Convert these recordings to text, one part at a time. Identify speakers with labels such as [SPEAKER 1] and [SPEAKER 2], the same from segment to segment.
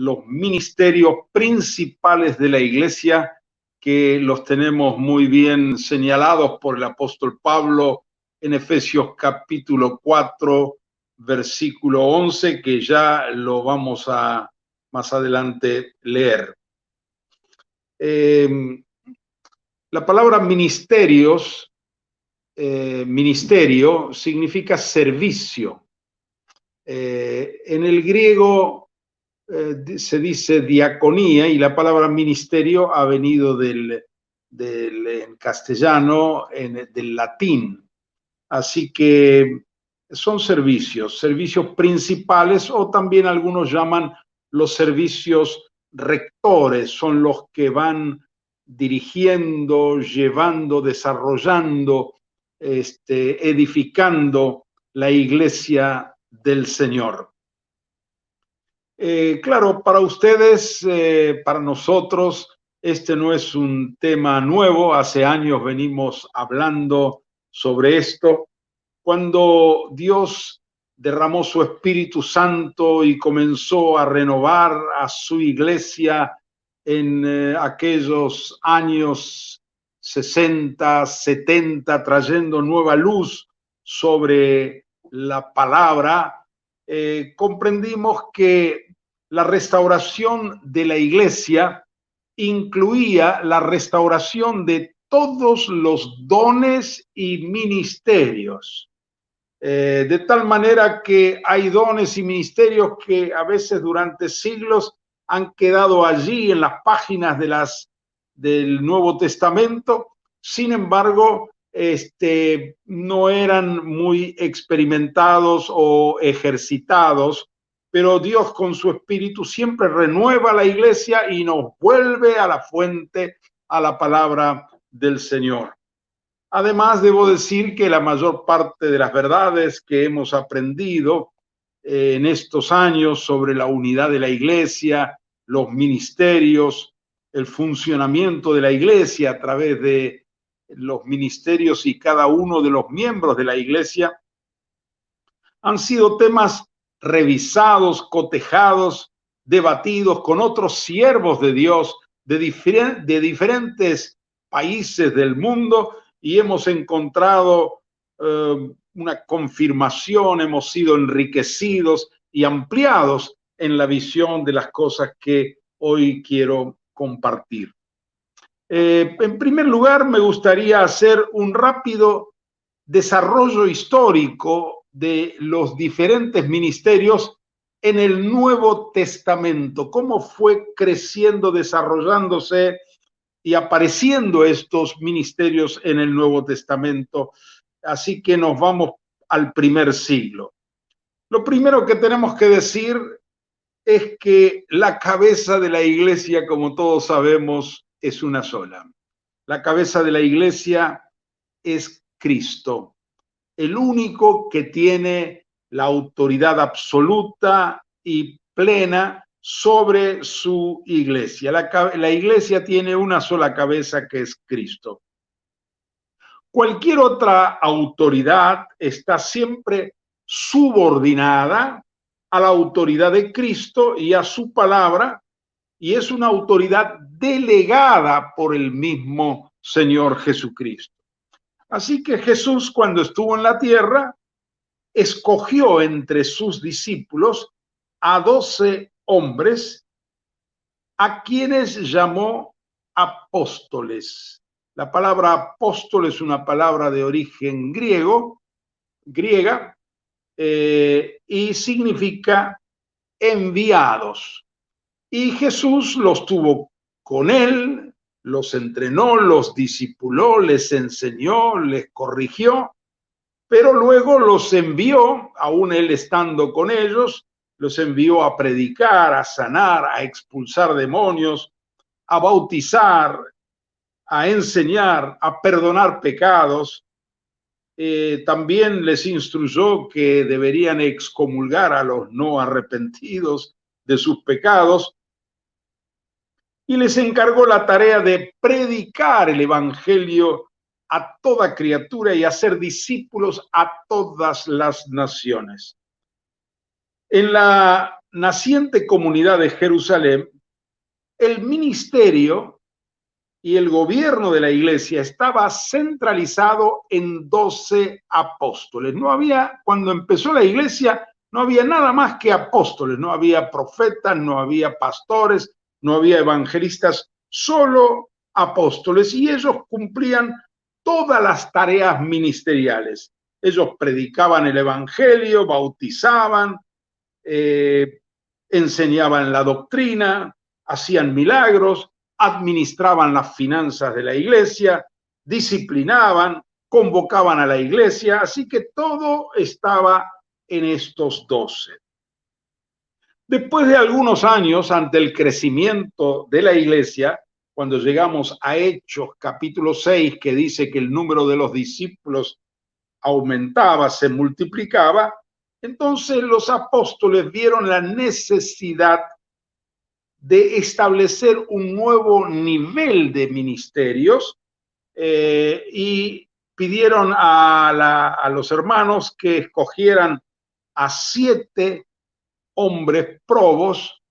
[SPEAKER 1] los ministerios principales de la iglesia, que los tenemos muy bien señalados por el apóstol Pablo en Efesios capítulo 4, versículo 11, que ya lo vamos a más adelante leer. La palabra ministerios, ministerio, significa servicio. En el griego se dice diaconía, y la palabra ministerio ha venido en castellano, del latín. Así que son servicios principales, o también algunos llaman los servicios rectores, son los que van dirigiendo, llevando, desarrollando, edificando la iglesia del Señor. Claro, para ustedes, para nosotros, este no es un tema nuevo. Hace años venimos hablando sobre esto. Cuando Dios derramó su Espíritu Santo y comenzó a renovar a su iglesia en aquellos años 60, 70, trayendo nueva luz sobre la palabra, comprendimos que la restauración de la iglesia incluía la restauración de todos los dones y ministerios. De tal manera que hay dones y ministerios que a veces durante siglos han quedado allí en las páginas del Nuevo Testamento. Sin embargo, no eran muy experimentados o ejercitados, pero Dios con su Espíritu siempre renueva la iglesia y nos vuelve a la fuente, a la palabra del Señor. Además, debo decir que la mayor parte de las verdades que hemos aprendido en estos años sobre la unidad de la iglesia, los ministerios, el funcionamiento de la iglesia a través de los ministerios y cada uno de los miembros de la iglesia, han sido temas revisados, cotejados, debatidos con otros siervos de Dios de diferentes países del mundo, y hemos encontrado una confirmación, hemos sido enriquecidos y ampliados en la visión de las cosas que hoy quiero compartir. En primer lugar, me gustaría hacer un rápido desarrollo histórico de los diferentes ministerios en el Nuevo Testamento, cómo fue creciendo, desarrollándose y apareciendo estos ministerios en el Nuevo Testamento. Así que nos vamos al primer siglo. Lo primero que tenemos que decir es que la cabeza de la iglesia, como todos sabemos, es una sola. La cabeza de la iglesia es Cristo, el único que tiene la autoridad absoluta y plena sobre su iglesia. La iglesia tiene una sola cabeza, que es Cristo. Cualquier otra autoridad está siempre subordinada a la autoridad de Cristo y a su palabra, y es una autoridad delegada por el mismo Señor Jesucristo. Así que Jesús, cuando estuvo en la tierra, escogió entre sus discípulos a 12 hombres, a quienes llamó apóstoles. La palabra apóstol es una palabra de origen griega, y significa enviados. Y Jesús los tuvo con él, los entrenó, los discipuló, les enseñó, les corrigió, pero luego los envió, aún él estando con ellos, los envió a predicar, a sanar, a expulsar demonios, a bautizar, a enseñar, a perdonar pecados. También les instruyó que deberían excomulgar a los no arrepentidos de sus pecados, y les encargó la tarea de predicar el evangelio a toda criatura y hacer discípulos a todas las naciones. En la naciente comunidad de Jerusalén, el ministerio y el gobierno de la iglesia estaba centralizado en 12 apóstoles. No había, cuando empezó la iglesia, no había nada más que apóstoles, no había profetas, no había pastores, no había evangelistas, solo apóstoles, y ellos cumplían todas las tareas ministeriales. Ellos predicaban el evangelio, bautizaban, enseñaban la doctrina, hacían milagros, administraban las finanzas de la iglesia, disciplinaban, convocaban a la iglesia, así que todo estaba en estos 12. Después de algunos años, ante el crecimiento de la iglesia, cuando llegamos a Hechos capítulo 6, que dice que el número de los discípulos aumentaba, se multiplicaba, entonces los apóstoles vieron la necesidad de establecer un nuevo nivel de ministerios y pidieron a los hermanos que escogieran a 7 hombres probos,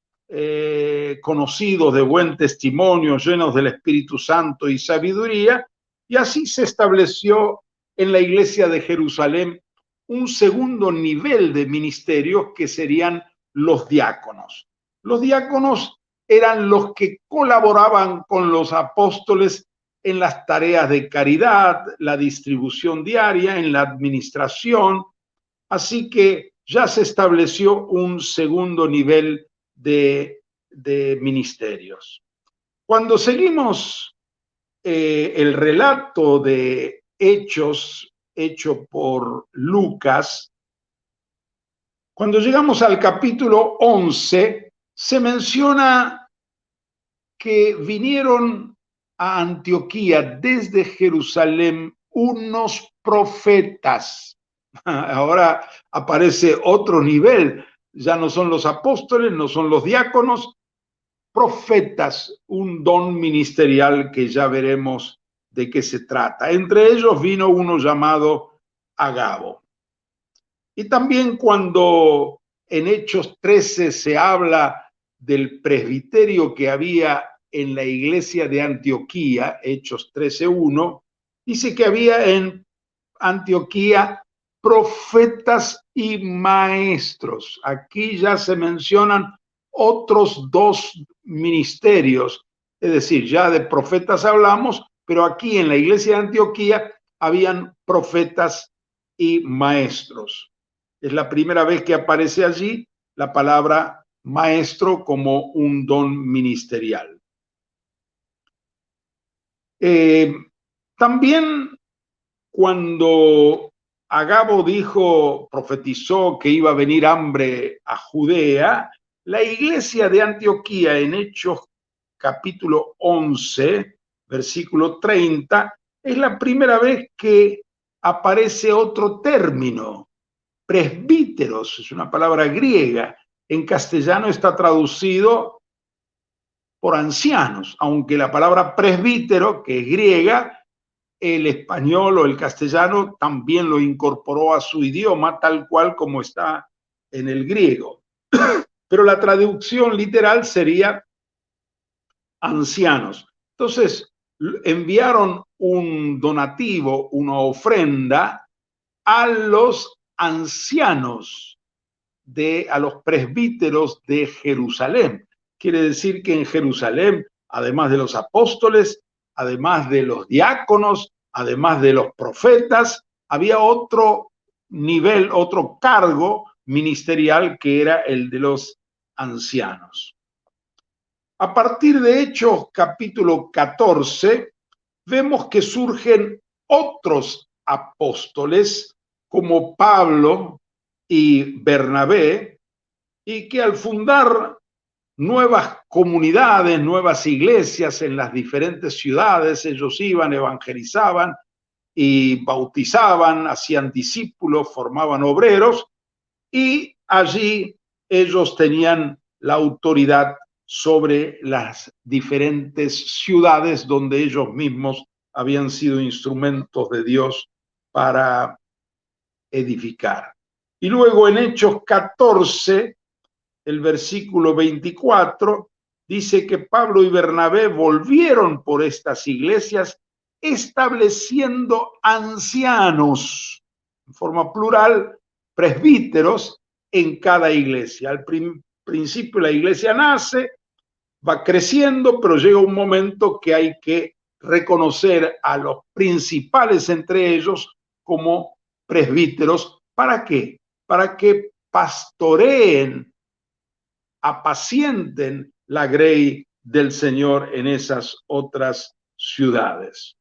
[SPEAKER 1] conocidos de buen testimonio, llenos del Espíritu Santo y sabiduría, y así se estableció en la iglesia de Jerusalén un segundo nivel de ministerios que serían los diáconos. Los diáconos eran los que colaboraban con los apóstoles en las tareas de caridad, la distribución diaria, en la administración. Así que ya se estableció un segundo nivel de ministerios. Cuando seguimos el relato de Hechos, hecho por Lucas, cuando llegamos al capítulo 11, se menciona que vinieron a Antioquía desde Jerusalén unos profetas. Ahora aparece otro nivel, ya no son los apóstoles, no son los diáconos, profetas, un don ministerial que ya veremos de qué se trata. Entre ellos vino uno llamado Agabo. Y también cuando en Hechos 13 se habla del presbiterio que había en la iglesia de Antioquía, Hechos 13:1, dice que había en Antioquía profetas y maestros. Aquí ya se mencionan otros 2 ministerios, es decir, ya de profetas hablamos, pero aquí en la iglesia de Antioquía habían profetas y maestros. Es la primera vez que aparece allí la palabra maestro como un don ministerial. También cuando Agabo profetizó que iba a venir hambre a Judea, la iglesia de Antioquía en Hechos capítulo 11, versículo 30, es la primera vez que aparece otro término, presbíteros, es una palabra griega. En castellano está traducido por ancianos, aunque la palabra presbítero, que es griega, el español o el castellano también lo incorporó a su idioma, tal cual como está en el griego. Pero la traducción literal sería ancianos. Entonces, enviaron un donativo, una ofrenda a los ancianos, a los presbíteros de Jerusalén. Quiere decir que en Jerusalén, además de los apóstoles, además de los diáconos, además de los profetas, había otro nivel, otro cargo ministerial que era el de los ancianos. A partir de Hechos capítulo 14, vemos que surgen otros apóstoles como Pablo y Bernabé, y que al fundar nuevas comunidades, nuevas iglesias en las diferentes ciudades, ellos iban, evangelizaban y bautizaban, hacían discípulos, formaban obreros, y allí ellos tenían la autoridad sobre las diferentes ciudades donde ellos mismos habían sido instrumentos de Dios para edificar. Y luego en Hechos 14 el versículo 24, dice que Pablo y Bernabé volvieron por estas iglesias estableciendo ancianos, en forma plural, presbíteros en cada iglesia. Al principio la iglesia nace, va creciendo, pero llega un momento que hay que reconocer a los principales entre ellos como presbíteros. ¿Para qué? Para que pastoreen, apacienten la grey del Señor en esas otras ciudades.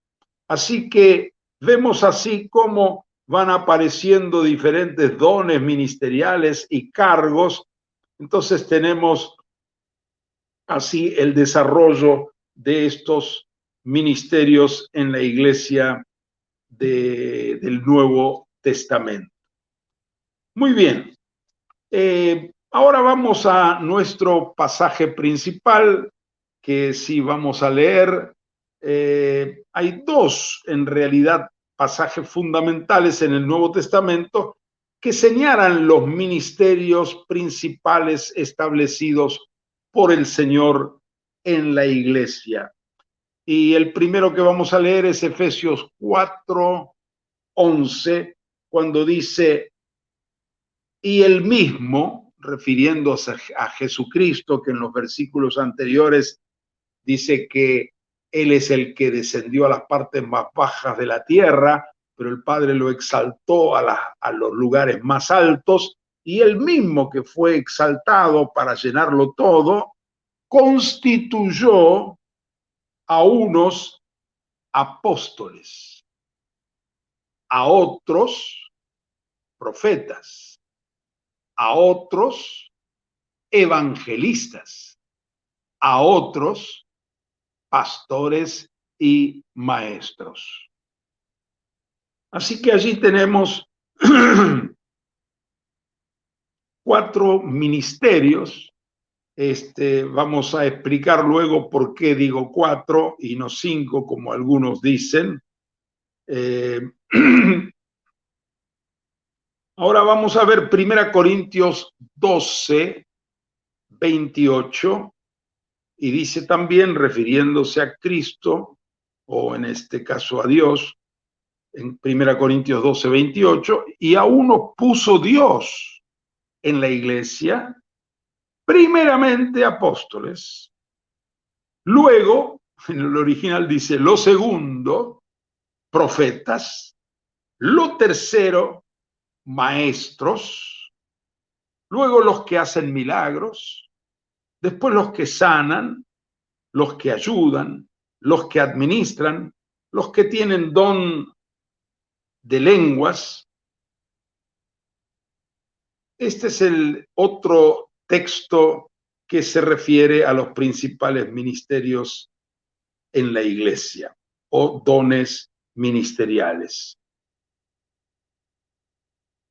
[SPEAKER 1] Así que vemos así cómo van apareciendo diferentes dones ministeriales y cargos. Entonces tenemos así el desarrollo de estos ministerios en la iglesia del Nuevo Testamento. Muy bien. Ahora vamos a nuestro pasaje principal, que sí vamos a leer. Hay dos, en realidad, pasajes fundamentales en el Nuevo Testamento que señalan los ministerios principales establecidos por el Señor en la iglesia. Y el primero que vamos a leer es Efesios 4:11, cuando dice: y el mismo, refiriéndose a Jesucristo, que en los versículos anteriores dice que Él es el que descendió a las partes más bajas de la tierra, pero el Padre lo exaltó a los lugares más altos, y Él mismo, que fue exaltado para llenarlo todo, constituyó a unos apóstoles, a otros profetas, a otros evangelistas, a otros pastores y maestros. Así que allí tenemos 4 ministerios. Vamos a explicar luego por qué digo 4 y no 5, como algunos dicen. Ahora vamos a ver 1 Corintios 12:28, y dice también, refiriéndose a Cristo, o en este caso a Dios, en 1 Corintios 12:28, y a uno puso Dios en la iglesia, primeramente apóstoles, luego, en el original dice, lo segundo, profetas, lo tercero, maestros, luego los que hacen milagros, después los que sanan, los que ayudan, los que administran, los que tienen don de lenguas. Este es el otro texto que se refiere a los principales ministerios en la iglesia o dones ministeriales.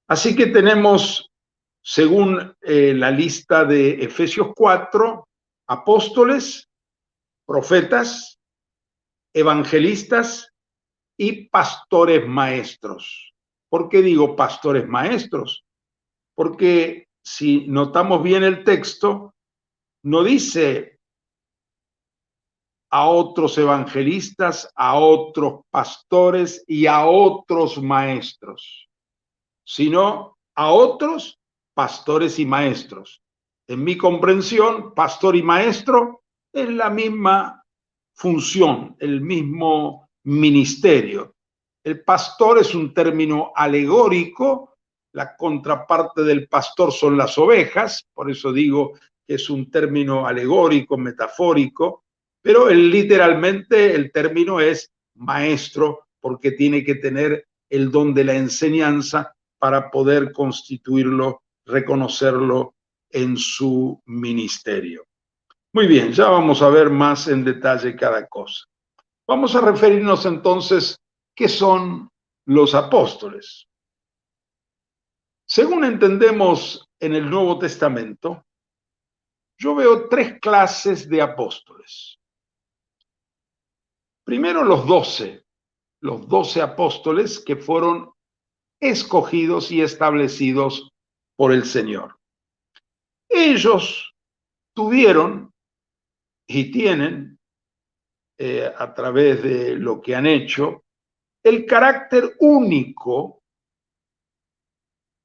[SPEAKER 1] Así que tenemos, según la lista de Efesios 4, apóstoles, profetas, evangelistas y pastores maestros. ¿Por qué digo pastores maestros? Porque si notamos bien el texto, no dice a otros evangelistas, a otros pastores y a otros maestros, sino a otros pastores y maestros. En mi comprensión, pastor y maestro es la misma función, el mismo ministerio. El pastor es un término alegórico, la contraparte del pastor son las ovejas, por eso digo que es un término alegórico, metafórico, pero literalmente el término es maestro, porque tiene que tener el don de la enseñanza para poder constituirlo, reconocerlo en su ministerio. Muy bien, ya vamos a ver más en detalle cada cosa. Vamos a referirnos entonces qué son los apóstoles. Según entendemos en el Nuevo Testamento, yo veo 3 clases de apóstoles. Primero los 12 apóstoles que fueron escogidos y establecidos por el Señor. Ellos tuvieron y tienen, a través de lo que han hecho, el carácter único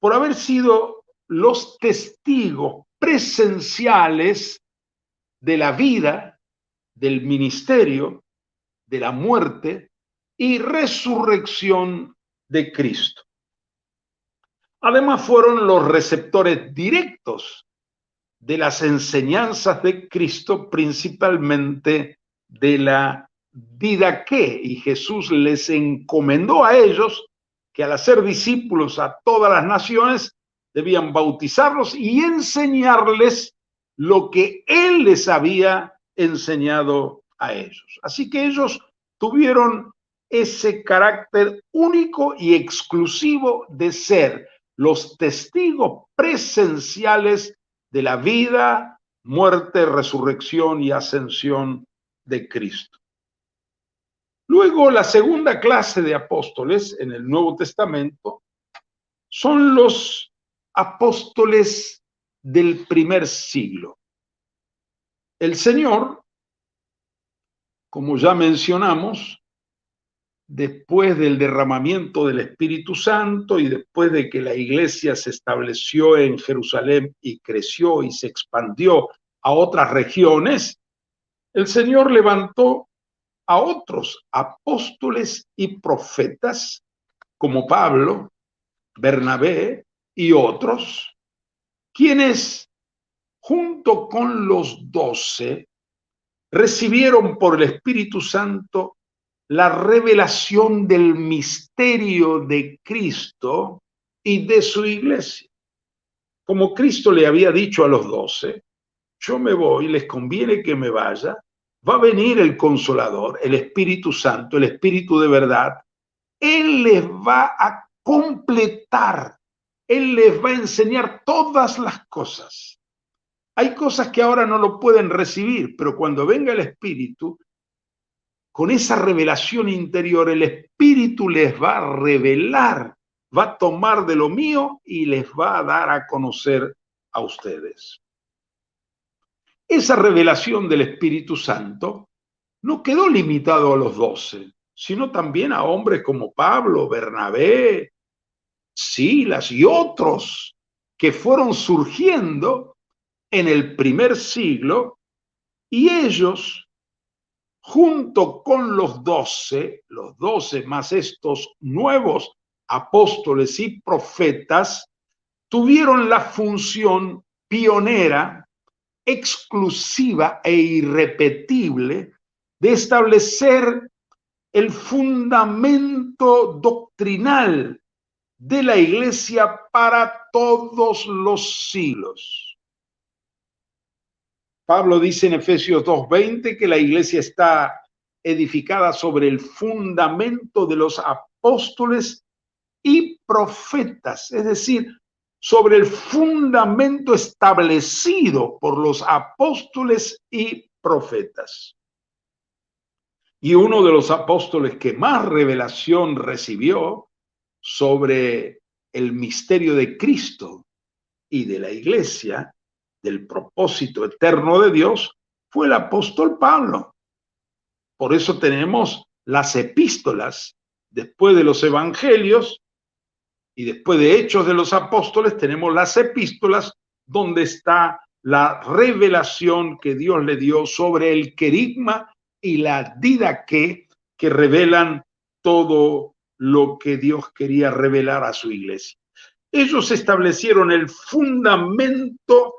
[SPEAKER 1] por haber sido los testigos presenciales de la vida, del ministerio, de la muerte y resurrección de Cristo. Además, fueron los receptores directos de las enseñanzas de Cristo, principalmente de la didaqué, y Jesús les encomendó a ellos que al hacer discípulos a todas las naciones debían bautizarlos y enseñarles lo que Él les había enseñado a ellos. Así que ellos tuvieron ese carácter único y exclusivo de ser los testigos presenciales de la vida, muerte, resurrección y ascensión de Cristo. Luego, la segunda clase de apóstoles en el Nuevo Testamento son los apóstoles del primer siglo. El Señor, como ya mencionamos, después del derramamiento del Espíritu Santo y después de que la iglesia se estableció en Jerusalén y creció y se expandió a otras regiones, el Señor levantó a otros apóstoles y profetas como Pablo, Bernabé y otros, quienes junto con los 12 recibieron por el Espíritu Santo la revelación del misterio de Cristo y de su iglesia. Como Cristo le había dicho a los 12, yo me voy, les conviene que me vaya, va a venir el Consolador, el Espíritu Santo, el Espíritu de verdad. Él les va a completar, Él les va a enseñar todas las cosas. Hay cosas que ahora no lo pueden recibir, pero cuando venga el Espíritu, con esa revelación interior, el Espíritu les va a revelar, va a tomar de lo mío y les va a dar a conocer a ustedes. Esa revelación del Espíritu Santo no quedó limitado a los 12, sino también a hombres como Pablo, Bernabé, Silas y otros que fueron surgiendo en el primer siglo, y ellos, junto con los 12 más estos nuevos apóstoles y profetas, tuvieron la función pionera, exclusiva e irrepetible de establecer el fundamento doctrinal de la iglesia para todos los siglos. Pablo dice en Efesios 2:20 que la iglesia está edificada sobre el fundamento de los apóstoles y profetas, es decir, sobre el fundamento establecido por los apóstoles y profetas. Y uno de los apóstoles que más revelación recibió sobre el misterio de Cristo y de la iglesia, del propósito eterno de Dios, fue el apóstol Pablo. Por eso tenemos las epístolas después de los evangelios y después de Hechos de los Apóstoles, tenemos las epístolas donde está la revelación que Dios le dio sobre el querigma y la didaqué, que revelan todo lo que Dios quería revelar a su iglesia. Ellos establecieron el fundamento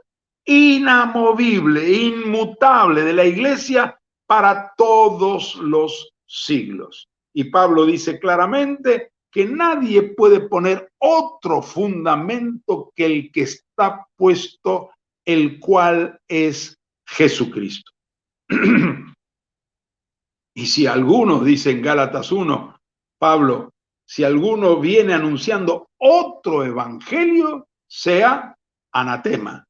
[SPEAKER 1] inamovible, inmutable de la iglesia para todos los siglos. Y Pablo dice claramente que nadie puede poner otro fundamento que el que está puesto, el cual es Jesucristo. Y si algunos, dice en Gálatas 1, Pablo, si alguno viene anunciando otro evangelio, sea anatema.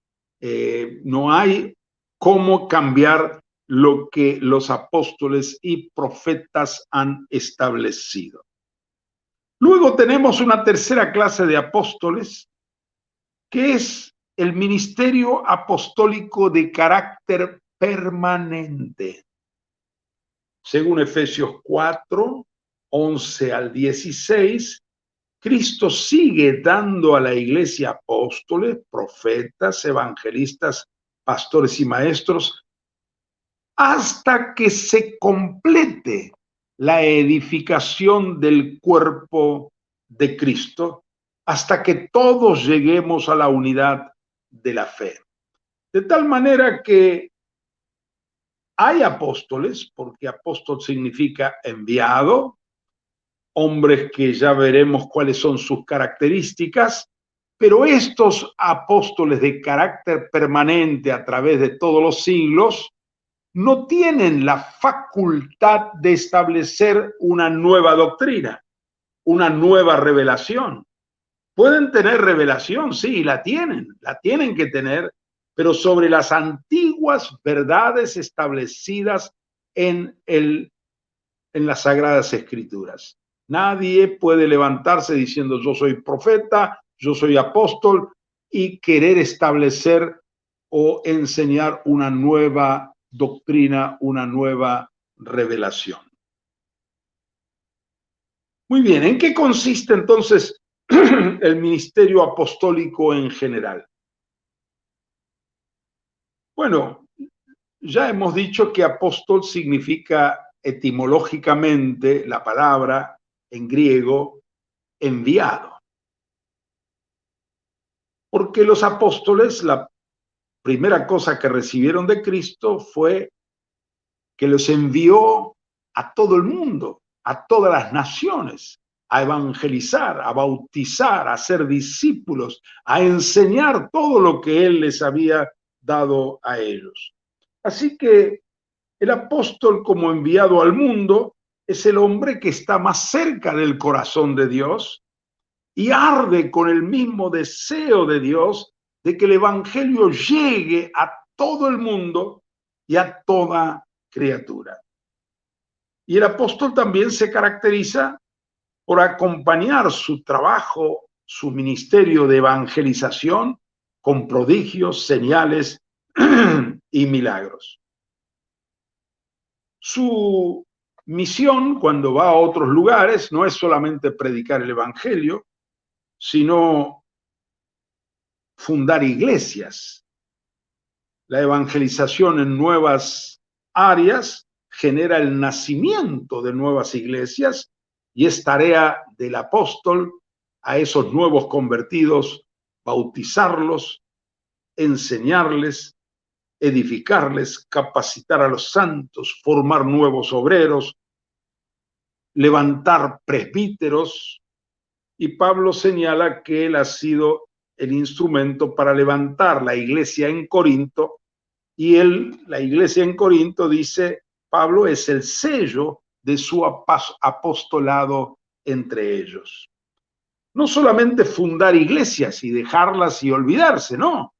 [SPEAKER 1] No hay cómo cambiar lo que los apóstoles y profetas han establecido. Luego tenemos una tercera clase de apóstoles, que es el ministerio apostólico de carácter permanente. Según Efesios 4, 11 al 16, Cristo sigue dando a la iglesia apóstoles, profetas, evangelistas, pastores y maestros, hasta que se complete la edificación del cuerpo de Cristo, hasta que todos lleguemos a la unidad de la fe. De tal manera que hay apóstoles, porque apóstol significa enviado, hombres que ya veremos cuáles son sus características, pero estos apóstoles de carácter permanente a través de todos los siglos no tienen la facultad de establecer una nueva doctrina, una nueva revelación. Pueden tener revelación, sí, la tienen que tener, pero sobre las antiguas verdades establecidas en las Sagradas Escrituras. Nadie puede levantarse diciendo yo soy profeta, yo soy apóstol y querer establecer o enseñar una nueva doctrina, una nueva revelación. Muy bien, ¿en qué consiste entonces el ministerio apostólico en general? Bueno, ya hemos dicho que apóstol significa etimológicamente la palabra en griego enviado. Porque los apóstoles, la primera cosa que recibieron de Cristo fue que los envió a todo el mundo, a todas las naciones, a evangelizar, a bautizar, a ser discípulos, a enseñar todo lo que Él les había dado a ellos. Así que el apóstol como enviado al mundo es el hombre que está más cerca del corazón de Dios y arde con el mismo deseo de Dios de que el evangelio llegue a todo el mundo y a toda criatura. Y el apóstol también se caracteriza por acompañar su trabajo, su ministerio de evangelización con prodigios, señales y milagros. Su misión cuando va a otros lugares no es solamente predicar el evangelio, sino fundar iglesias. La evangelización en nuevas áreas genera el nacimiento de nuevas iglesias y es tarea del apóstol a esos nuevos convertidos bautizarlos, enseñarles, edificarles, capacitar a los santos, formar nuevos obreros, levantar presbíteros. Y Pablo señala que él ha sido el instrumento para levantar la iglesia en Corinto. Y la iglesia en Corinto, dice Pablo, es el sello de su apostolado entre ellos. No solamente fundar iglesias y dejarlas y olvidarse, no.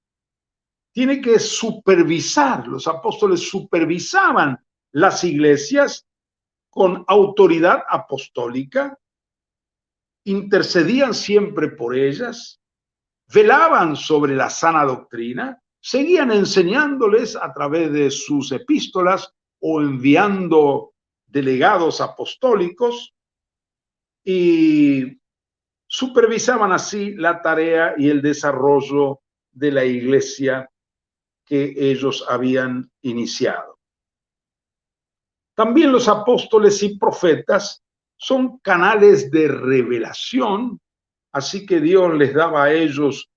[SPEAKER 1] Tiene que supervisar, los apóstoles supervisaban las iglesias con autoridad apostólica, intercedían siempre por ellas, velaban sobre la sana doctrina, seguían enseñándoles a través de sus epístolas o enviando delegados apostólicos y supervisaban así la tarea y el desarrollo de la iglesia que ellos habían iniciado. También los apóstoles y profetas son canales de revelación, así que Dios les daba a ellos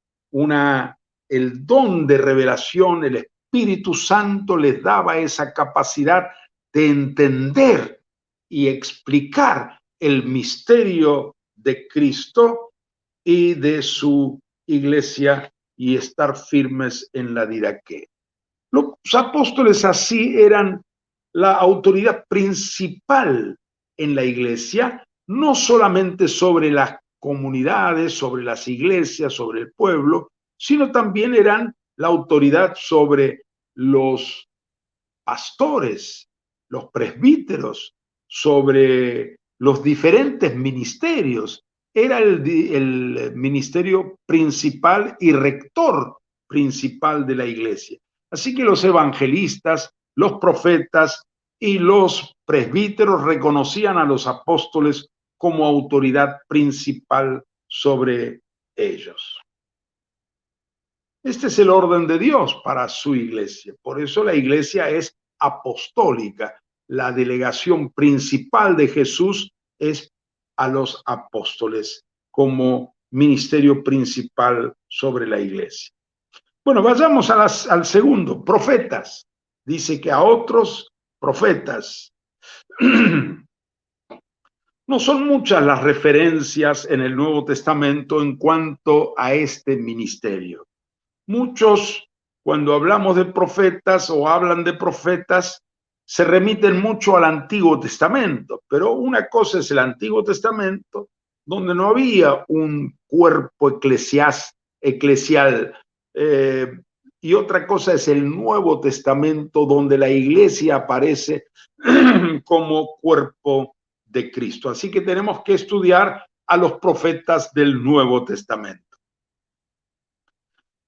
[SPEAKER 1] el don de revelación, el Espíritu Santo les daba esa capacidad de entender y explicar el misterio de Cristo y de su iglesia y estar firmes en la didaqué. Los apóstoles así eran la autoridad principal en la iglesia, no solamente sobre las comunidades, sobre las iglesias, sobre el pueblo, sino también eran la autoridad sobre los pastores, los presbíteros, sobre los diferentes ministerios. Era el ministerio principal y rector principal de la iglesia. Así que los evangelistas, los profetas y los presbíteros reconocían a los apóstoles como autoridad principal sobre ellos. Este es el orden de Dios para su iglesia. Por eso la iglesia es apostólica. La delegación principal de Jesús es a los apóstoles como ministerio principal sobre la iglesia. Bueno, vayamos al segundo, profetas. Dice que a otros profetas. No son muchas las referencias en el Nuevo Testamento en cuanto a este ministerio. Muchos, cuando hablamos de profetas o hablan de profetas, se remiten mucho al Antiguo Testamento, pero una cosa es el Antiguo Testamento, donde no había un cuerpo eclesial, y otra cosa es el Nuevo Testamento, donde la iglesia aparece como cuerpo de Cristo. Así que tenemos que estudiar a los profetas del Nuevo Testamento.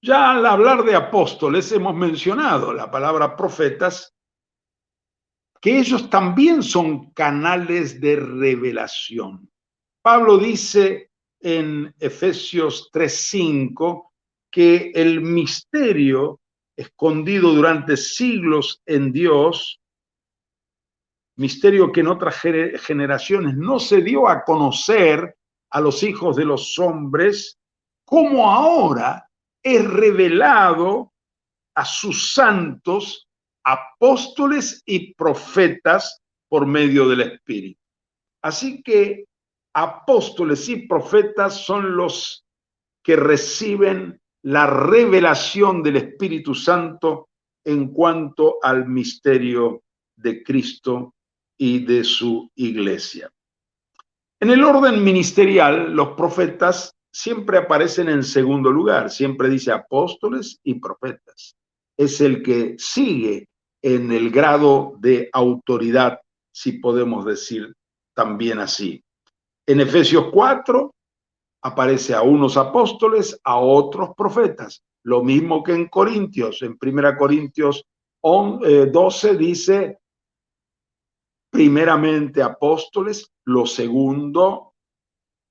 [SPEAKER 1] Ya al hablar de apóstoles hemos mencionado la palabra profetas, que ellos también son canales de revelación. Pablo dice en Efesios 3:5 que el misterio escondido durante siglos en Dios, misterio que en otras generaciones no se dio a conocer a los hijos de los hombres, como ahora es revelado a sus santos, apóstoles y profetas por medio del Espíritu. Así que apóstoles y profetas son los que reciben la revelación del Espíritu Santo en cuanto al misterio de Cristo y de su iglesia. En el orden ministerial, los profetas siempre aparecen en segundo lugar, siempre dice apóstoles y profetas. Es el que sigue en el grado de autoridad, si podemos decir también así. En Efesios 4 aparece a unos apóstoles, a otros profetas. Lo mismo que en Corintios, en 1 Corintios 12 dice primeramente apóstoles, lo segundo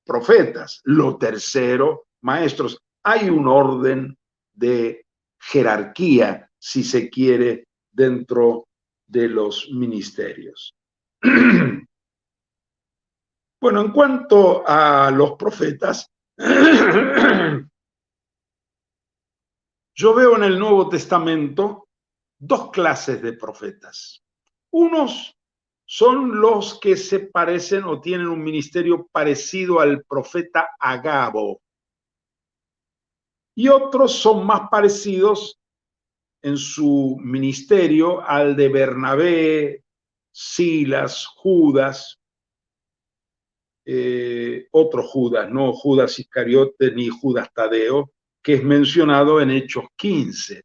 [SPEAKER 1] profetas, lo tercero maestros. Hay un orden de jerarquía, si se quiere, dentro de los ministerios. Bueno, en cuanto a los profetas, yo veo en el Nuevo Testamento dos clases de profetas. Unos son los que se parecen o tienen un ministerio parecido al profeta Agabo. Y otros son más parecidos en su ministerio al de Bernabé, Silas, Judas, otro Judas, no Judas Iscariote ni Judas Tadeo, que es mencionado en Hechos 15.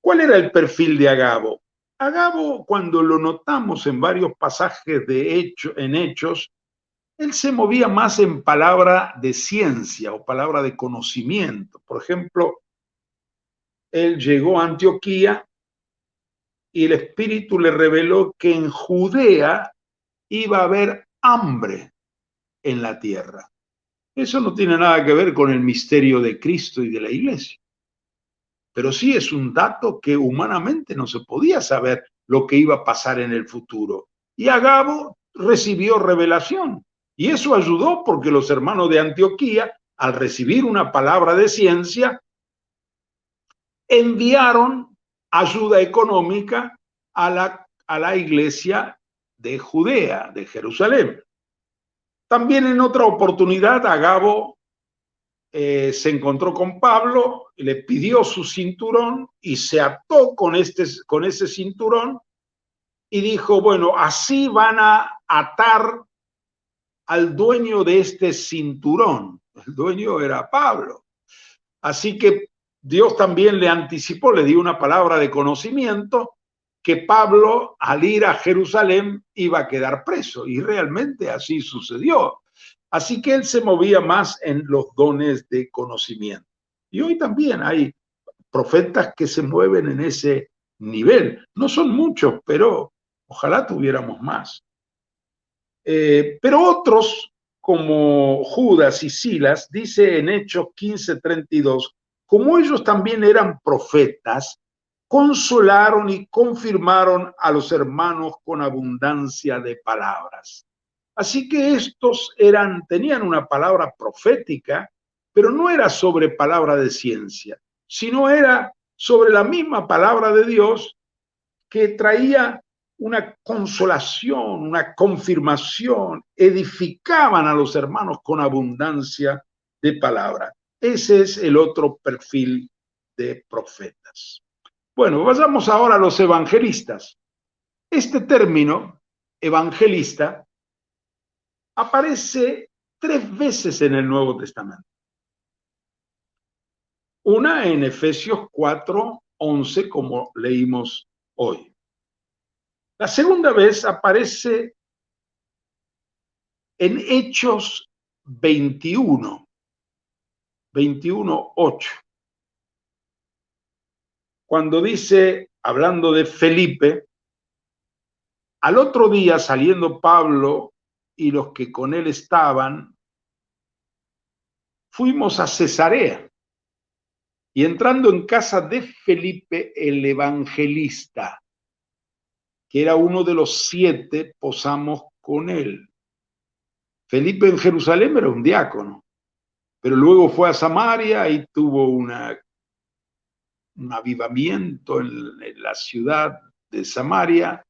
[SPEAKER 1] ¿Cuál era el perfil de Agabo? Agabo, cuando lo notamos en varios pasajes en Hechos, él se movía más en palabra de ciencia o palabra de conocimiento. Por ejemplo, él llegó a Antioquía y el Espíritu le reveló que en Judea iba a haber hambre en la tierra. Eso no tiene nada que ver con el misterio de Cristo y de la iglesia. Pero sí es un dato que humanamente no se podía saber lo que iba a pasar en el futuro. Y Agabo recibió revelación. Y eso ayudó porque los hermanos de Antioquía, al recibir una palabra de ciencia, enviaron ayuda económica a la iglesia de Judea, de Jerusalén. También en otra oportunidad, Agabo se encontró con Pablo, le pidió su cinturón y se ató con ese cinturón y dijo, bueno, así van a atar al dueño de este cinturón. El dueño era Pablo. Así que Dios también le anticipó, le dio una palabra de conocimiento que Pablo, al ir a Jerusalén, iba a quedar preso. Y realmente así sucedió. Así que él se movía más en los dones de conocimiento. Y hoy también hay profetas que se mueven en ese nivel. No son muchos, pero ojalá tuviéramos más. Pero otros, como Judas y Silas, dice en Hechos 15:32, como ellos también eran profetas, consolaron y confirmaron a los hermanos con abundancia de palabras. Así que estos tenían una palabra profética, pero no era sobre palabra de ciencia, sino era sobre la misma palabra de Dios que traía una consolación, una confirmación, edificaban a los hermanos con abundancia de palabra. Ese es el otro perfil de profetas. Bueno, vayamos ahora a los evangelistas. Este término, evangelista, aparece 3 veces en el Nuevo Testamento. Una en Efesios 4:11, como leímos hoy. La segunda vez aparece en Hechos 21:8, cuando dice, hablando de Felipe, al otro día saliendo Pablo y los que con él estaban, fuimos a Cesarea y entrando en casa de Felipe el evangelista, que era uno de los 7, posamos con él. Felipe en Jerusalén era un diácono, pero luego fue a Samaria y tuvo un avivamiento en la ciudad de Samaria,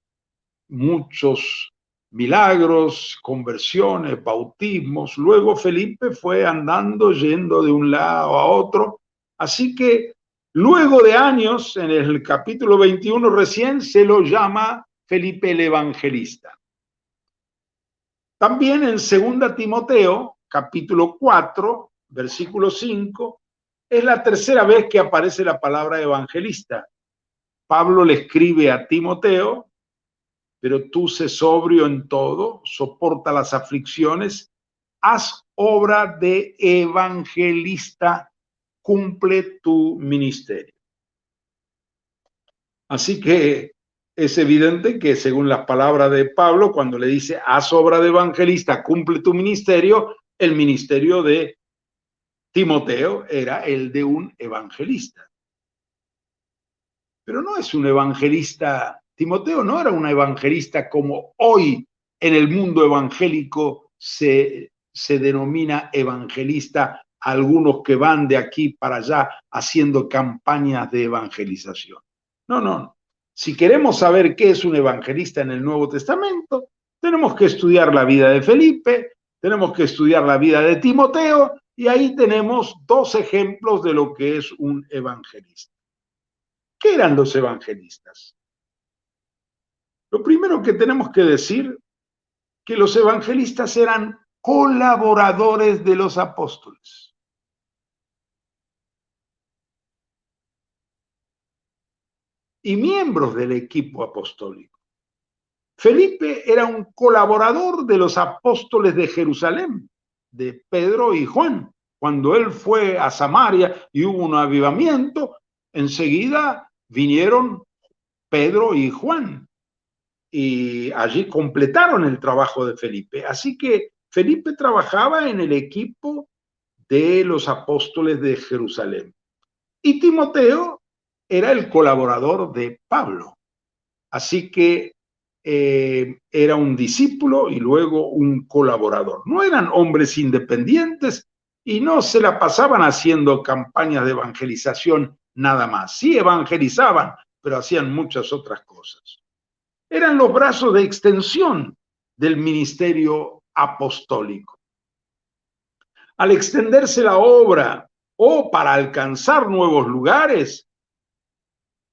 [SPEAKER 1] muchos milagros, conversiones, bautismos. Luego Felipe fue andando, yendo de un lado a otro. Así que luego de años, en el capítulo 21 recién se lo llama Felipe el Evangelista. También en 2 Timoteo, capítulo 4, versículo 5, es la tercera vez que aparece la palabra evangelista. Pablo le escribe a Timoteo, pero tú sé sobrio en todo, soporta las aflicciones, haz obra de evangelista, cumple tu ministerio. Así que es evidente que según las palabras de Pablo, cuando le dice, haz obra de evangelista, cumple tu ministerio, el ministerio de Timoteo era el de un evangelista. Pero no es un evangelista, Timoteo no era un evangelista como hoy en el mundo evangélico se denomina evangelista a algunos que van de aquí para allá haciendo campañas de evangelización. No. Si queremos saber qué es un evangelista en el Nuevo Testamento, tenemos que estudiar la vida de Felipe, tenemos que estudiar la vida de Timoteo, y ahí tenemos 2 ejemplos de lo que es un evangelista. ¿Qué eran los evangelistas? Lo primero que tenemos que decir, que los evangelistas eran colaboradores de los apóstoles. Y miembros del equipo apostólico. Felipe era un colaborador de los apóstoles de Jerusalén, de Pedro y Juan. Cuando él fue a Samaria y hubo un avivamiento, enseguida vinieron Pedro y Juan y allí completaron el trabajo de Felipe. Así que Felipe trabajaba en el equipo de los apóstoles de Jerusalén. Y Timoteo era el colaborador de Pablo. Así que era un discípulo y luego un colaborador. No eran hombres independientes y no se la pasaban haciendo campañas de evangelización nada más. Sí evangelizaban, pero hacían muchas otras cosas. Eran los brazos de extensión del ministerio apostólico. Al extenderse la obra o para alcanzar nuevos lugares,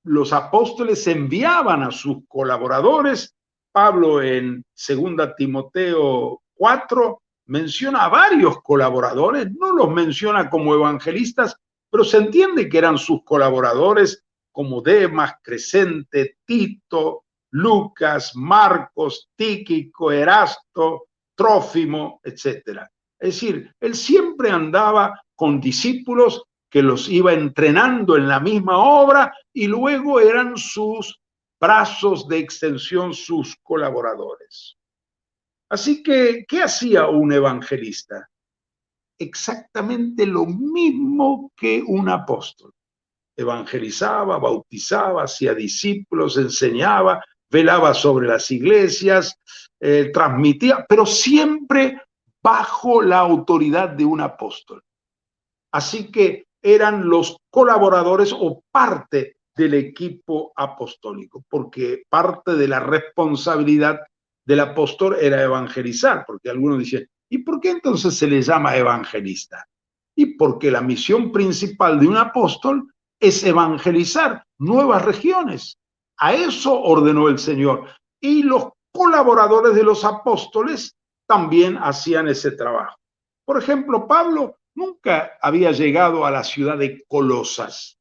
[SPEAKER 1] los apóstoles enviaban a sus colaboradores. Pablo en 2 Timoteo 4 menciona a varios colaboradores, no los menciona como evangelistas, pero se entiende que eran sus colaboradores como Demas, Crescente, Tito, Lucas, Marcos, Tíquico, Erasto, Trófimo, etc. Es decir, él siempre andaba con discípulos que los iba entrenando en la misma obra y luego eran sus brazos de extensión, sus colaboradores. Así que, ¿qué hacía un evangelista? Exactamente lo mismo que un apóstol. Evangelizaba, bautizaba, hacía discípulos, enseñaba, velaba sobre las iglesias, transmitía, pero siempre bajo la autoridad de un apóstol. Así que eran los colaboradores o parte del equipo apostólico, porque parte de la responsabilidad del apóstol era evangelizar, porque algunos dicen, ¿y por qué entonces se le llama evangelista? Y porque la misión principal de un apóstol es evangelizar nuevas regiones. A eso ordenó el Señor. Y los colaboradores de los apóstoles también hacían ese trabajo. Por ejemplo, Pablo nunca había llegado a la ciudad de Colosas,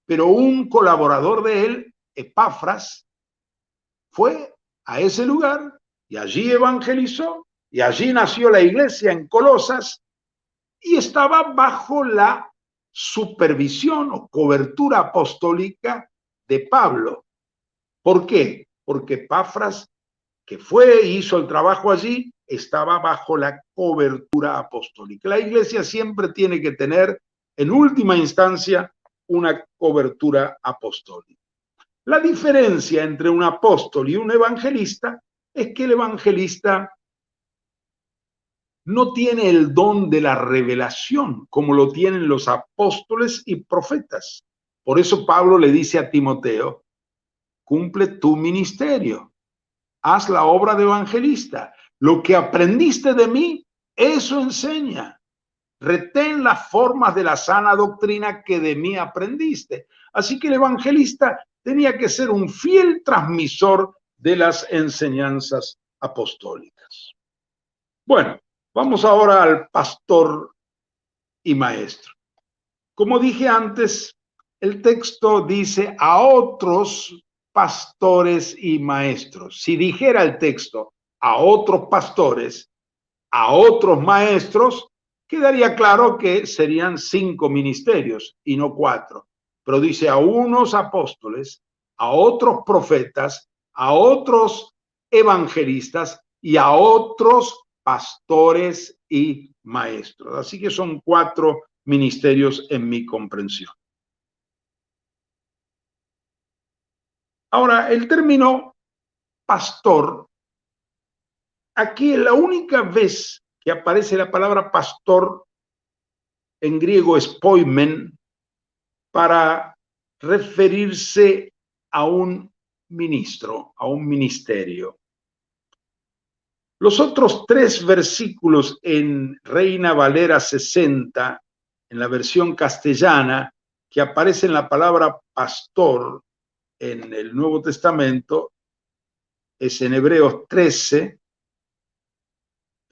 [SPEAKER 1] pero un colaborador de él, Epafras, fue a ese lugar y allí evangelizó y allí nació la iglesia en Colosas y estaba bajo la supervisión o cobertura apostólica de Pablo. ¿Por qué? Porque Epafras, que fue y hizo el trabajo allí, estaba bajo la cobertura apostólica. La iglesia siempre tiene que tener, en última instancia, una cobertura apostólica. La diferencia entre un apóstol y un evangelista es que el evangelista no tiene el don de la revelación como lo tienen los apóstoles y profetas. Por eso Pablo le dice a Timoteo, cumple tu ministerio, haz la obra de evangelista. Lo que aprendiste de mí, eso enseña. Retén las formas de la sana doctrina que de mí aprendiste. Así que el evangelista tenía que ser un fiel transmisor de las enseñanzas apostólicas. Bueno, vamos ahora al pastor y maestro. Como dije antes, el texto dice a otros pastores y maestros. Si dijera el texto a otros pastores, a otros maestros, quedaría claro que serían 5 ministerios y no 4. Pero dice a unos apóstoles, a otros profetas, a otros evangelistas y a otros pastores y maestros. Así que son 4 ministerios en mi comprensión. Ahora, el término pastor, aquí es la única vez que aparece la palabra pastor, en griego es poimen, para referirse a un ministro, a un ministerio. Los otros 3 versículos en Reina Valera 60, en la versión castellana, que aparecen la palabra pastor en el Nuevo Testamento, es en Hebreos 13,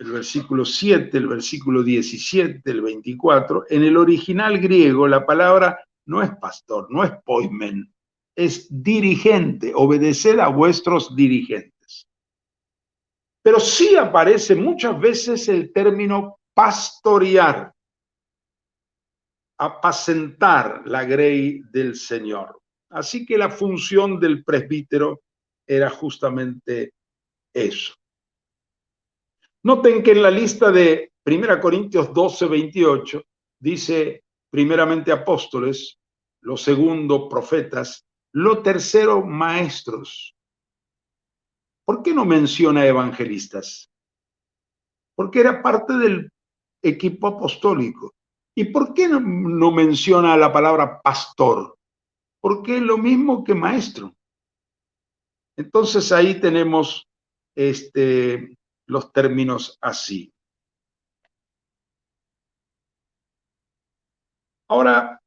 [SPEAKER 1] el versículo 7, el versículo 17, el 24. En el original griego, la palabra no es pastor, no es poimen, es dirigente, obedeced a vuestros dirigentes. Pero sí aparece muchas veces el término pastorear, apacentar la grey del Señor. Así que la función del presbítero era justamente eso. Noten que en la lista de 1 Corintios 12, 28 dice primeramente apóstoles, lo segundo profetas, lo tercero maestros. ¿Por qué no menciona evangelistas? Porque era parte del equipo apostólico. ¿Y por qué no menciona la palabra pastor? Porque es lo mismo que maestro. Entonces ahí tenemos los términos así. Ahora,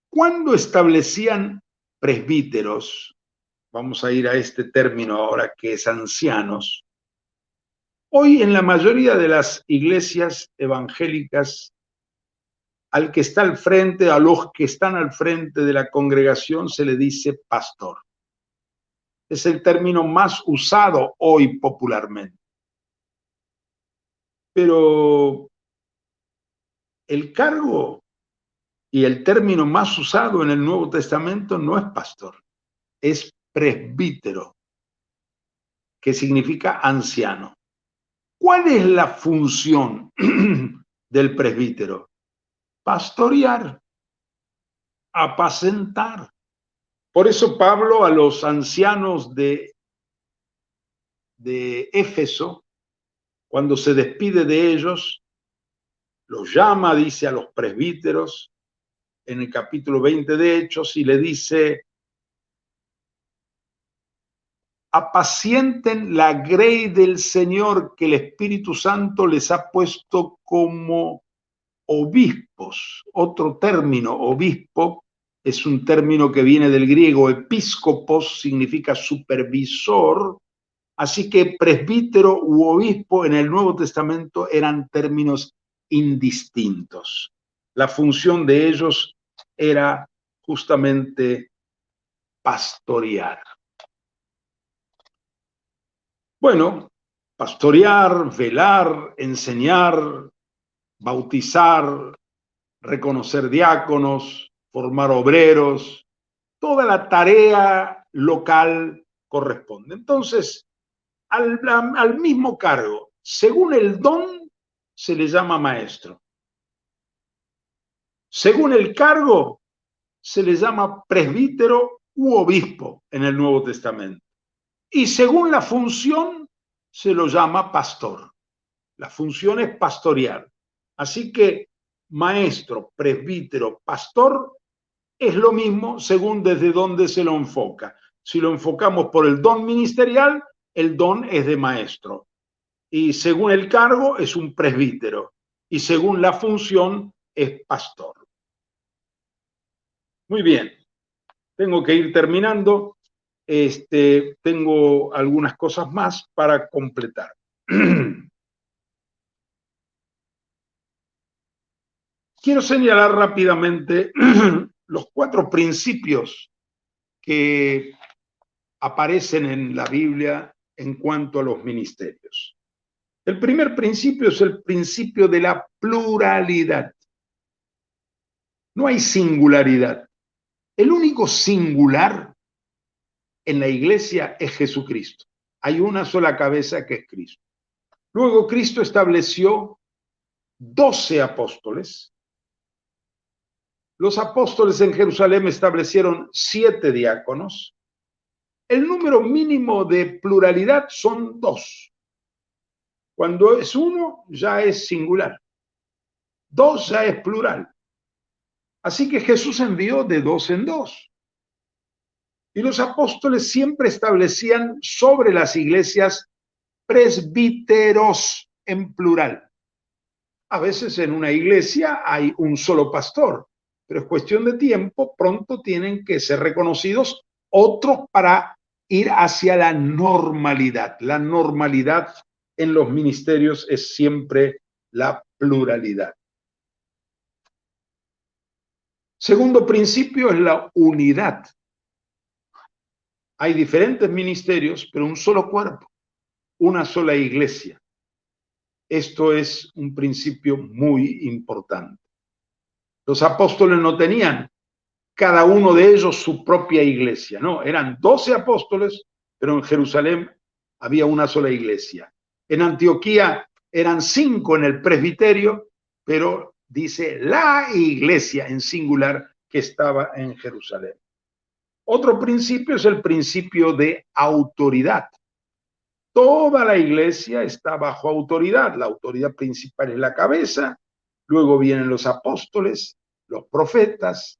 [SPEAKER 1] ¿cuándo establecían presbíteros? Vamos a ir a este término ahora que es ancianos. Hoy en la mayoría de las iglesias evangélicas, al que está al frente, a los que están al frente de la congregación se le dice pastor. Es el término más usado hoy popularmente. Pero El cargo y el término más usado en el Nuevo Testamento no es pastor, es presbítero, que significa anciano. ¿Cuál es la función del presbítero? Pastorear, apacentar. Por eso Pablo a los ancianos de Éfeso, cuando se despide de ellos, los llama, dice a los presbíteros, en el capítulo 20 de Hechos, y le dice: apacienten la grey del Señor que el Espíritu Santo les ha puesto como obispos. Otro término, obispo, es un término que viene del griego episcopos, significa supervisor. Así que presbítero u obispo en el Nuevo Testamento eran términos indistintos. La función de ellos era justamente pastorear. Bueno, pastorear, velar, enseñar, bautizar, reconocer diáconos, formar obreros, toda la tarea local corresponde. Entonces, al mismo cargo, según el don, se le llama maestro. Según el cargo, se le llama presbítero u obispo en el Nuevo Testamento. Y según la función, se lo llama pastor. La función es pastorear. Así que maestro, presbítero, pastor es lo mismo según desde dónde se lo enfoca. Si lo enfocamos por el don ministerial, el don es de maestro. Y según el cargo es un presbítero. Y según la función es pastor. Muy bien, tengo que ir terminando. Tengo algunas cosas más para completar. Quiero señalar rápidamente los 4 principios que aparecen en la Biblia en cuanto a los ministerios. El primer principio es el principio de la pluralidad. No hay singularidad. El único singular en la iglesia es Jesucristo. Hay una sola cabeza que es Cristo. Luego Cristo estableció 12 apóstoles. Los apóstoles en Jerusalén establecieron 7 diáconos. El número mínimo de pluralidad son 2. Cuando es 1, ya es singular. 2 ya es plural. Así que Jesús envió de 2 en 2. Y los apóstoles siempre establecían sobre las iglesias presbíteros en plural. A veces en una iglesia hay un solo pastor, pero es cuestión de tiempo, pronto tienen que ser reconocidos otros para ir hacia la normalidad. La normalidad en los ministerios es siempre la pluralidad. Segundo principio es la unidad. Hay diferentes ministerios, pero un solo cuerpo, una sola iglesia. Esto es un principio muy importante. Los apóstoles no tenían cada uno de ellos su propia iglesia, no, eran 12 apóstoles, pero en Jerusalén había una sola iglesia. En Antioquía eran 5 en el presbiterio, pero dice la iglesia en singular que estaba en Jerusalén. Otro principio es el principio de autoridad. Toda la iglesia está bajo autoridad. La autoridad principal es la cabeza, luego vienen los apóstoles, los profetas,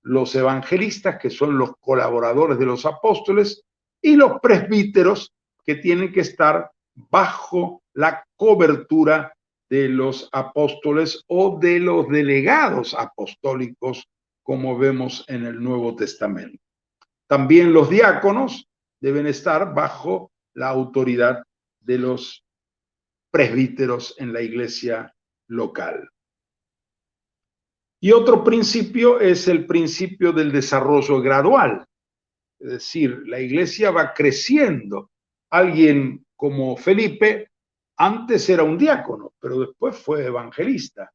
[SPEAKER 1] los evangelistas, que son los colaboradores de los apóstoles, y los presbíteros, que tienen que estar bajo la cobertura de los apóstoles o de los delegados apostólicos, como vemos en el Nuevo Testamento. También los diáconos deben estar bajo la autoridad de los presbíteros en la iglesia local. Y otro principio es el principio del desarrollo gradual. Es decir, la iglesia va creciendo. Alguien como Felipe antes era un diácono, pero después fue evangelista.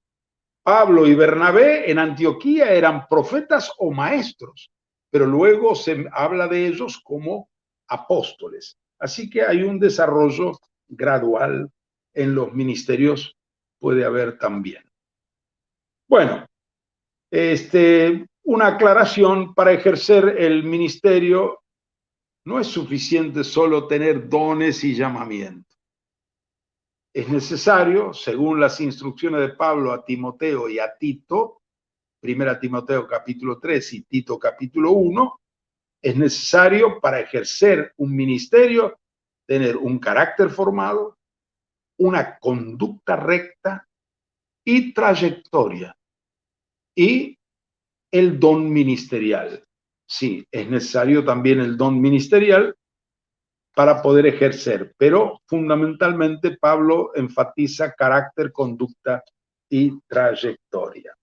[SPEAKER 1] Pablo y Bernabé en Antioquía eran profetas o maestros, pero luego se habla de ellos como apóstoles. Así que hay un desarrollo gradual en los ministerios, puede haber también. Bueno, una aclaración: para ejercer el ministerio no es suficiente solo tener dones y llamamiento. Es necesario, según las instrucciones de Pablo a Timoteo y a Tito, 1 Timoteo capítulo 3 y Tito capítulo 1, es necesario para ejercer un ministerio tener un carácter formado, una conducta recta y trayectoria, y el don ministerial. Sí, es necesario también el don ministerial para poder ejercer, pero fundamentalmente Pablo enfatiza carácter, conducta y trayectoria.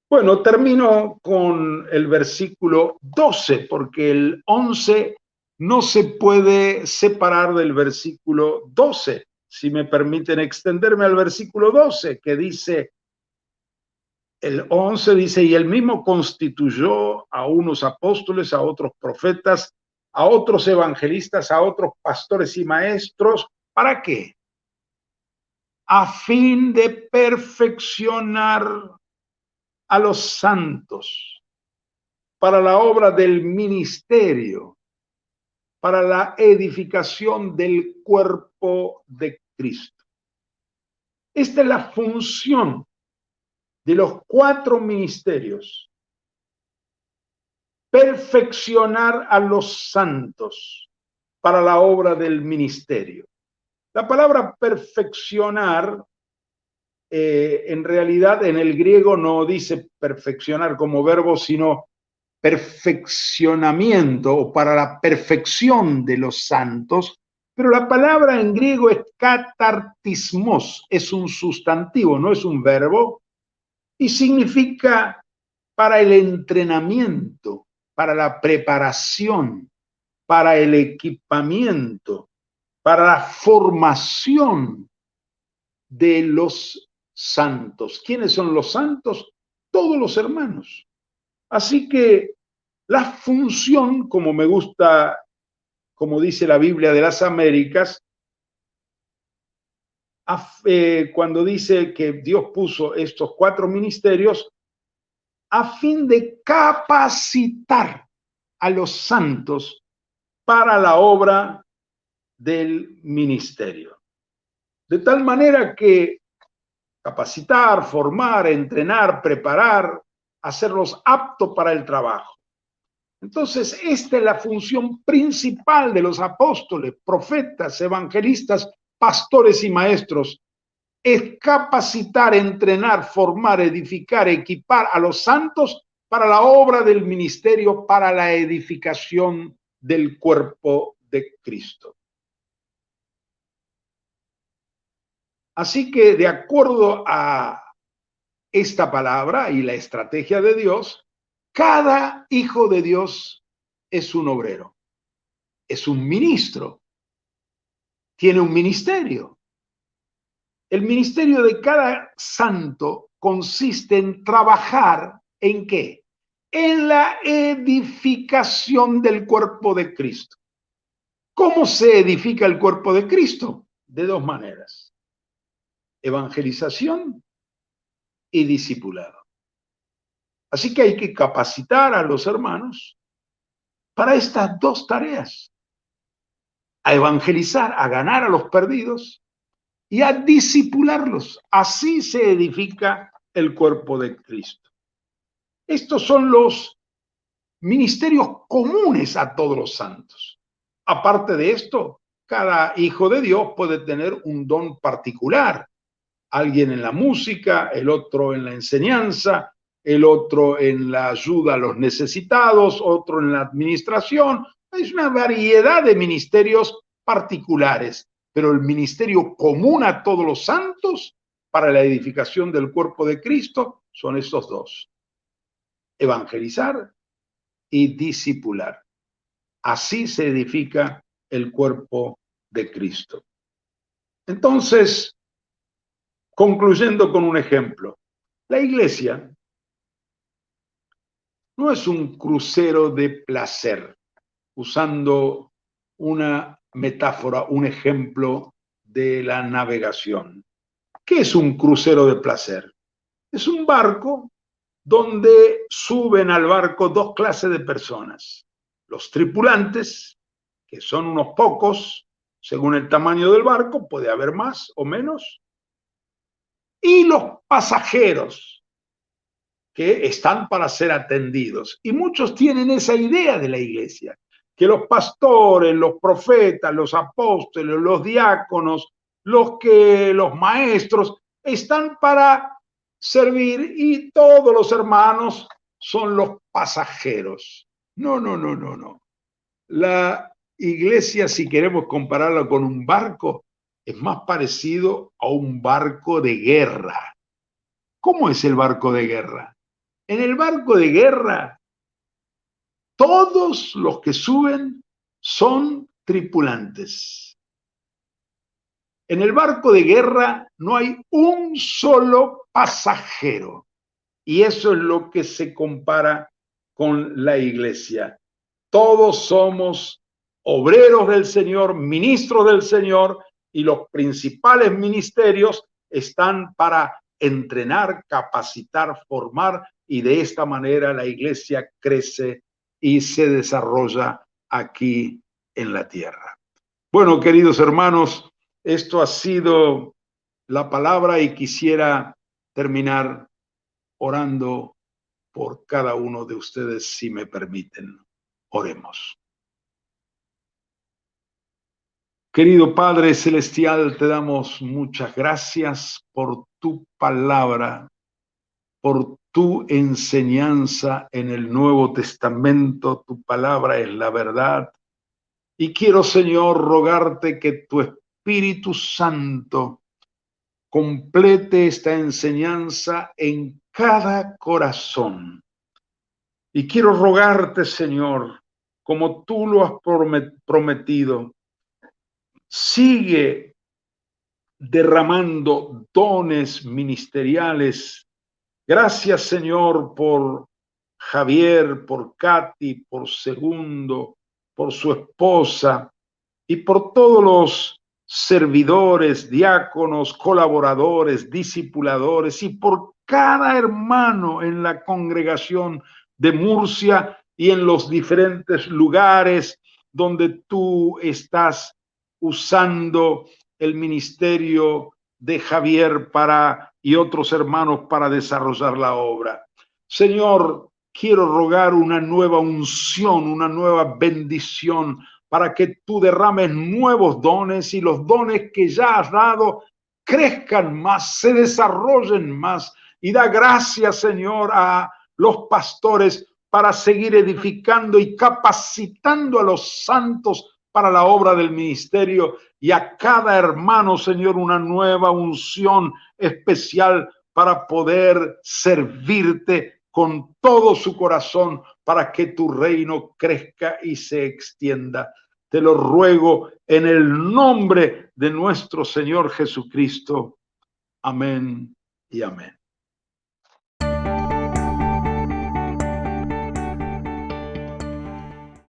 [SPEAKER 1] Bueno, termino con el versículo 12, porque el 11 no se puede separar del versículo 12. Si me permiten extenderme al versículo 12, que dice, el 11 dice, y él mismo constituyó a unos apóstoles, a otros profetas, a otros evangelistas, a otros pastores y maestros. ¿Para qué? A fin de perfeccionar a los santos, para la obra del ministerio, para la edificación del cuerpo de Cristo. Esta es la función de los 4 ministerios: perfeccionar a los santos para la obra del ministerio. La palabra perfeccionar, en realidad en el griego no dice perfeccionar como verbo, sino perfeccionamiento o para la perfección de los santos, pero la palabra en griego es katartismos, es un sustantivo, no es un verbo, y significa para el entrenamiento, para la preparación, para el equipamiento, para la formación de los santos. ¿Quiénes son los santos? Todos los hermanos. Así que la función, como me gusta, como dice la Biblia de las Américas, cuando dice que Dios puso estos 4 ministerios a fin de capacitar a los santos para la obra del ministerio. De tal manera que capacitar, formar, entrenar, preparar, hacerlos aptos para el trabajo. Entonces, esta es la función principal de los apóstoles, profetas, evangelistas, pastores y maestros: es capacitar, entrenar, formar, edificar, equipar a los santos para la obra del ministerio, para la edificación del cuerpo de Cristo. Así que, de acuerdo a esta palabra y la estrategia de Dios, cada hijo de Dios es un obrero, es un ministro, tiene un ministerio. El ministerio de cada santo consiste en trabajar ¿en qué? En la edificación del cuerpo de Cristo. ¿Cómo se edifica el cuerpo de Cristo? De 2 maneras: evangelización y discipulado. Así que hay que capacitar a los hermanos para estas 2 tareas: a evangelizar, a ganar a los perdidos, y a discipularlos. Así se edifica el cuerpo de Cristo. Estos son los ministerios comunes a todos los santos. Aparte de esto, cada hijo de Dios puede tener un don particular. Alguien en la música, el otro en la enseñanza, el otro en la ayuda a los necesitados, otro en la administración. Es una variedad de ministerios particulares, pero el ministerio común a todos los santos para la edificación del cuerpo de Cristo son estos 2: evangelizar y discipular. Así se edifica el cuerpo de Cristo. Entonces, concluyendo con un ejemplo, La iglesia no es un crucero de placer, usando una metáfora, un ejemplo de la navegación. ¿Qué es un crucero de placer? Es un barco donde suben al barco dos clases de personas. Los tripulantes, que son unos pocos, según el tamaño del barco, puede haber más o menos, y los pasajeros, que están para ser atendidos. Y muchos tienen esa idea de la iglesia, que los pastores, los profetas, los apóstoles, los diáconos, los maestros, están para servir y todos los hermanos son los pasajeros. No, no, no, no, no. La iglesia, si queremos compararla con un barco, es más parecido a un barco de guerra. ¿Cómo es el barco de guerra? En el barco de guerra, todos los que suben son tripulantes. En el barco de guerra no hay un solo pasajero. Y eso es lo que se compara con la iglesia. Todos somos obreros del Señor, ministros del Señor, y los principales ministerios están para entrenar, capacitar, formar, y de esta manera la iglesia crece y se desarrolla aquí en la tierra. Bueno, queridos hermanos, esto ha sido la palabra y quisiera terminar orando por cada uno de ustedes, si me permiten. Oremos. Querido Padre Celestial, te damos muchas gracias por tu palabra, por tu enseñanza en el Nuevo Testamento. Tu palabra es la verdad. Y quiero, Señor, rogarte que tu Espíritu Santo complete esta enseñanza en cada corazón. Y quiero rogarte, Señor, como tú lo has prometido, sigue derramando dones ministeriales. Gracias, Señor, por Javier, por Katy, por Segundo, por su esposa y por todos los servidores, diáconos, colaboradores, discipuladores y por cada hermano en la congregación de Murcia y en los diferentes lugares donde tú estás usando el ministerio de Javier y otros hermanos para desarrollar la obra. Señor, quiero rogar una nueva unción, una nueva bendición para que tú derrames nuevos dones y los dones que ya has dado crezcan más, se desarrollen más. Y da gracias, Señor, a los pastores para seguir edificando y capacitando a los santos para la obra del ministerio, y a cada hermano, Señor, una nueva unción especial para poder servirte con todo su corazón para que tu reino crezca y se extienda. Te lo ruego en el nombre de nuestro Señor Jesucristo. Amén y amén.